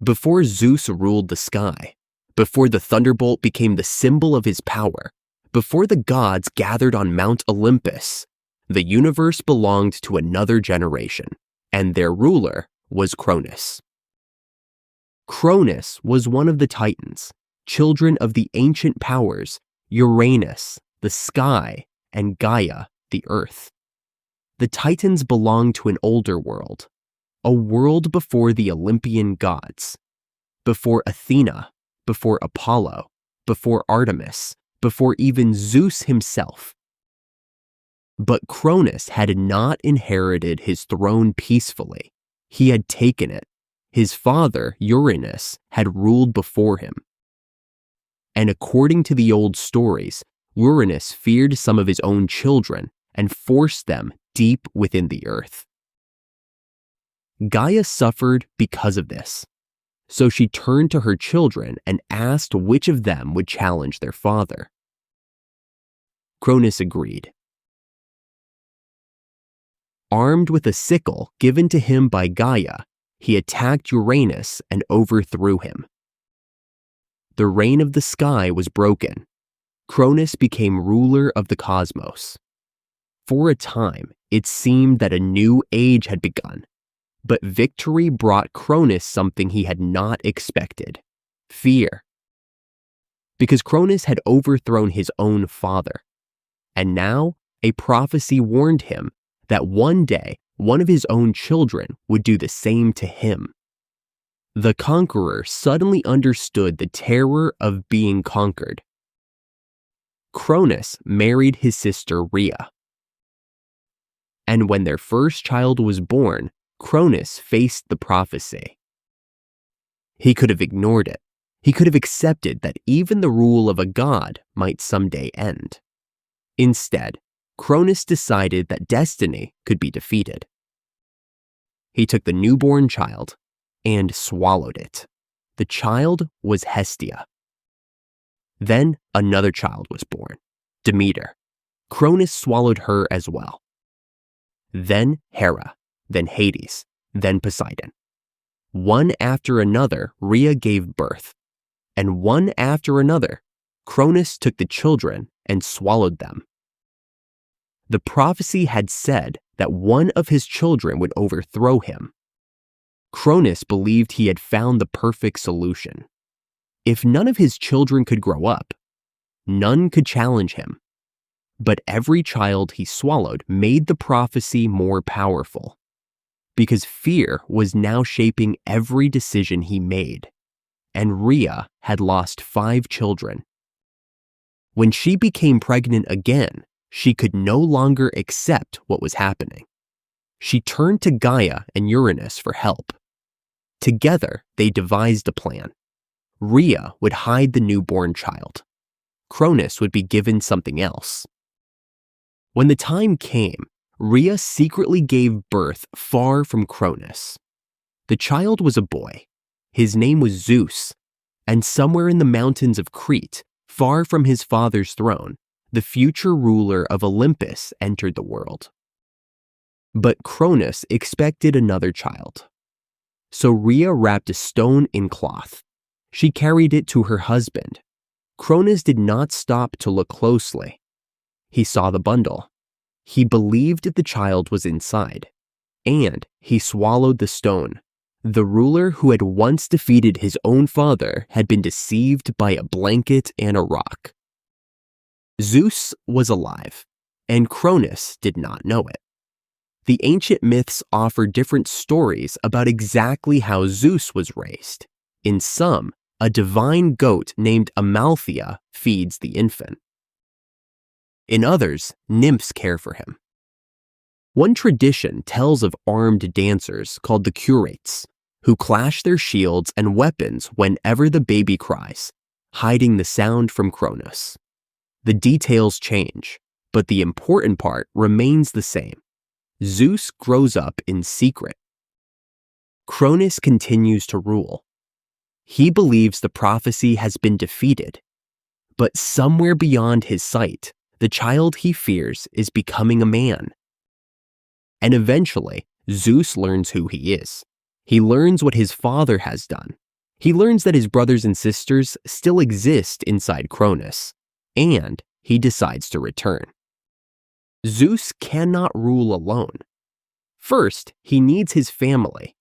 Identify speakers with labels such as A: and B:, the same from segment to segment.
A: Before Zeus ruled the sky, before the thunderbolt became the symbol of his power, before the gods gathered on Mount Olympus, the universe belonged to another generation, and their ruler was Cronis. Cronis was one of the Titans, children of the ancient powers Uranus, the sky, and Gaia, the earth. The Titans belonged to an older world, a world before the Olympian gods, before Athena, before Apollo, before Artemis, before even Zeus himself. But Cronis had not inherited his throne peacefully. He had taken it. His father, Uranus, had ruled before him. And according to the old stories, Uranus feared some of his own children and forced them deep within the earth. Gaia suffered because of this, so she turned to her children and asked which of them would challenge their father. Cronis agreed. Armed with a sickle given to him by Gaia, he attacked Uranus and overthrew him. The reign of the sky was broken. Cronis became ruler of the cosmos. For a time, it seemed that a new age had begun, but victory brought Cronis something he had not expected: fear. Because Cronis had overthrown his own father, and now a prophecy warned him that one day one of his own children would do the same to him. The conqueror suddenly understood the terror of being conquered. Cronis married his sister Rhea. And when their first child was born, Cronis faced the prophecy. He could have ignored it. He could have accepted that even the rule of a god might someday end. Instead, Cronis decided that destiny could be defeated. He took the newborn child and swallowed it. The child was Hestia. Then another child was born, Demeter. Cronis swallowed her as well. Then Hera, then Hades, then Poseidon. One after another, Rhea gave birth, and one after another, Cronis took the children and swallowed them. The prophecy had said that one of his children would overthrow him. Cronis believed he had found the perfect solution. If none of his children could grow up, none could challenge him. But every child he swallowed made the prophecy more powerful, because fear was now shaping every decision he made, and Rhea had lost 5 children. When she became pregnant again, she could no longer accept what was happening. She turned to Gaia and Uranus for help. Together, they devised a plan. Rhea would hide the newborn child. Cronis would be given something else. When the time came, Rhea secretly gave birth far from Cronis. The child was a boy. His name was Zeus, and somewhere in the mountains of Crete, far from his father's throne, the future ruler of Olympus entered the world. But Cronis expected another child. So Rhea wrapped a stone in cloth. She carried it to her husband. Cronis did not stop to look closely. He saw the bundle. He believed the child was inside, and he swallowed the stone. The ruler who had once defeated his own father had been deceived by a blanket and a rock. Zeus was alive, and Cronis did not know it. The ancient myths offer different stories about exactly how Zeus was raised. In some, a divine goat named Amalthea feeds the infant. In others, nymphs care for him. One tradition tells of armed dancers called the curates, who clash their shields and weapons whenever the baby cries, hiding the sound from Cronos. The details change, but the important part remains the same. Zeus grows up in secret. Cronis continues to rule. He believes the prophecy has been defeated, but somewhere beyond his sight, the child he fears is becoming a man. And eventually, Zeus learns who he is. He learns what his father has done, He learns that his brothers and sisters still exist inside Cronis, and he decides to return. Zeus cannot rule alone. First, he needs his family.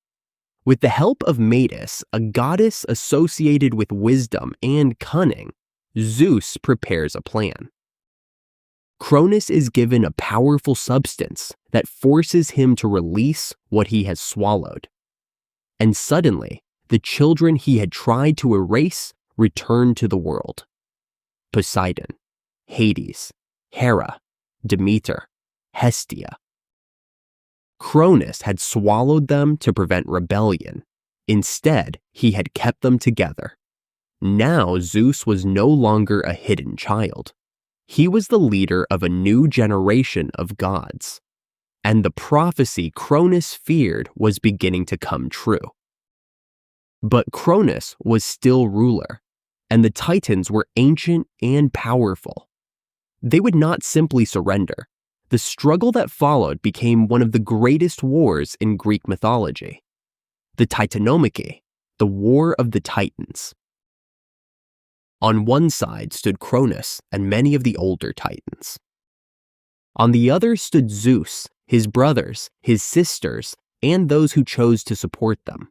A: With the help of Metis, a goddess associated with wisdom and cunning, Zeus prepares a plan. Cronis is given a powerful substance that forces him to release what he has swallowed. And suddenly, the children he had tried to erase return to the world. Poseidon, Hades, Hera, Demeter, Hestia. Cronis had swallowed them to prevent rebellion. Instead, he had kept them together. Now Zeus was no longer a hidden child. He was the leader of a new generation of gods. And the prophecy Cronis feared was beginning to come true. But Cronis was still ruler, and the Titans were ancient and powerful. They would not simply surrender. The struggle that followed became one of the greatest wars in Greek mythology. The Titanomachy, the War of the Titans. On one side stood Cronis and many of the older Titans. On the other stood Zeus, his brothers, his sisters, and those who chose to support them.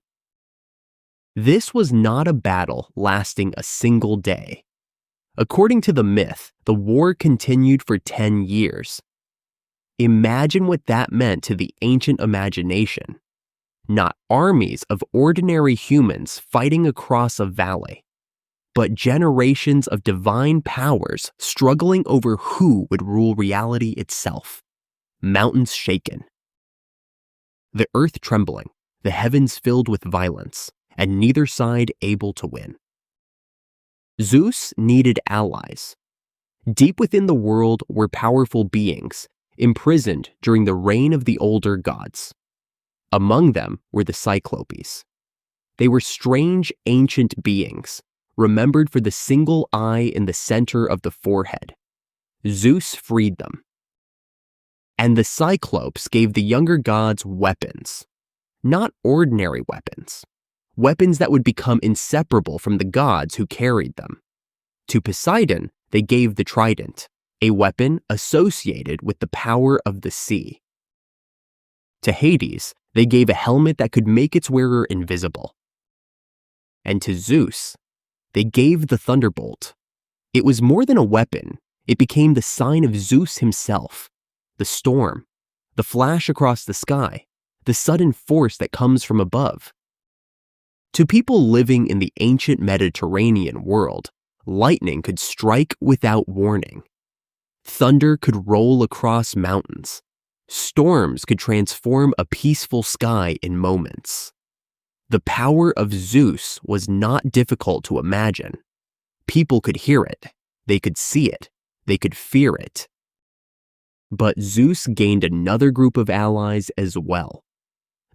A: This was not a battle lasting a single day. According to the myth, the war continued for 10 years. Imagine what that meant to the ancient imagination. Not armies of ordinary humans fighting across a valley, but generations of divine powers struggling over who would rule reality itself. Mountains shaken, the earth trembling, the heavens filled with violence, and neither side able to win. Zeus needed allies. Deep within the world were powerful beings, imprisoned during the reign of the older gods. Among them were the Cyclopes. They were strange ancient beings, remembered for the single eye in the center of the forehead. Zeus freed them. And the Cyclopes gave the younger gods weapons. Not ordinary weapons. Weapons that would become inseparable from the gods who carried them. To Poseidon, they gave the trident, a weapon associated with the power of the sea. To Hades, they gave a helmet that could make its wearer invisible. And to Zeus, they gave the thunderbolt. It was more than a weapon. It became the sign of Zeus himself. The storm, the flash across the sky, the sudden force that comes from above. To people living in the ancient Mediterranean world, lightning could strike without warning. Thunder could roll across mountains. Storms could transform a peaceful sky in moments. The power of Zeus was not difficult to imagine. People could hear it, they could see it, they could fear it. But Zeus gained another group of allies as well.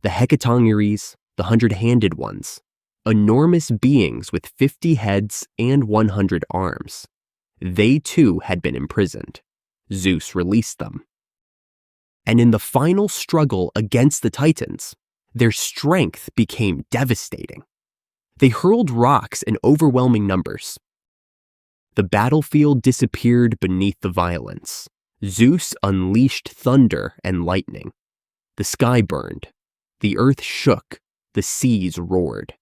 A: The Hecatoncheires, the 100-handed ones, enormous beings with 50 heads and 100 arms. They too had been imprisoned. Zeus released them. And in the final struggle against the Titans, their strength became devastating. They hurled rocks in overwhelming numbers. The battlefield disappeared beneath the violence. Zeus unleashed thunder and lightning. The sky burned. The earth shook. The seas roared.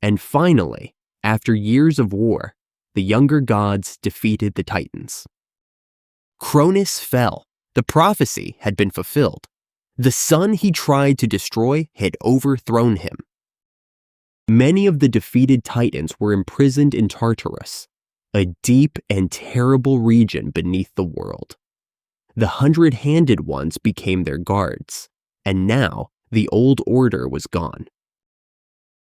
A: And finally, after years of war, the younger gods defeated the Titans. Cronis fell. The prophecy had been fulfilled. The sun he tried to destroy had overthrown him. Many of the defeated Titans were imprisoned in Tartarus, a deep and terrible region beneath the world. The 100-handed ones became their guards, and now the old order was gone.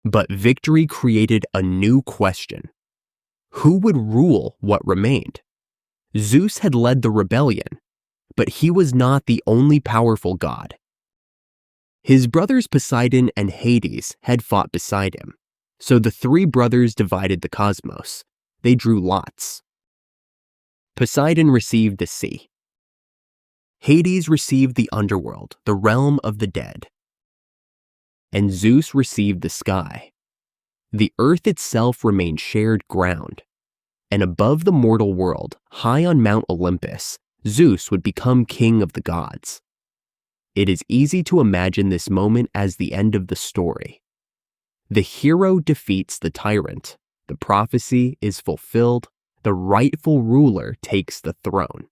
A: But victory created a new question. Who would rule what remained? Zeus had led the rebellion, but he was not the only powerful god. His brothers Poseidon and Hades had fought beside him, so the three brothers divided the cosmos. They drew lots. Poseidon received the sea. Hades received the underworld, the realm of the dead. And Zeus received the sky. The earth itself remained shared ground. And above the mortal world, high on Mount Olympus, Zeus would become king of the gods. It is easy to imagine this moment as the end of the story. The hero defeats the tyrant, the prophecy is fulfilled, the rightful ruler takes the throne.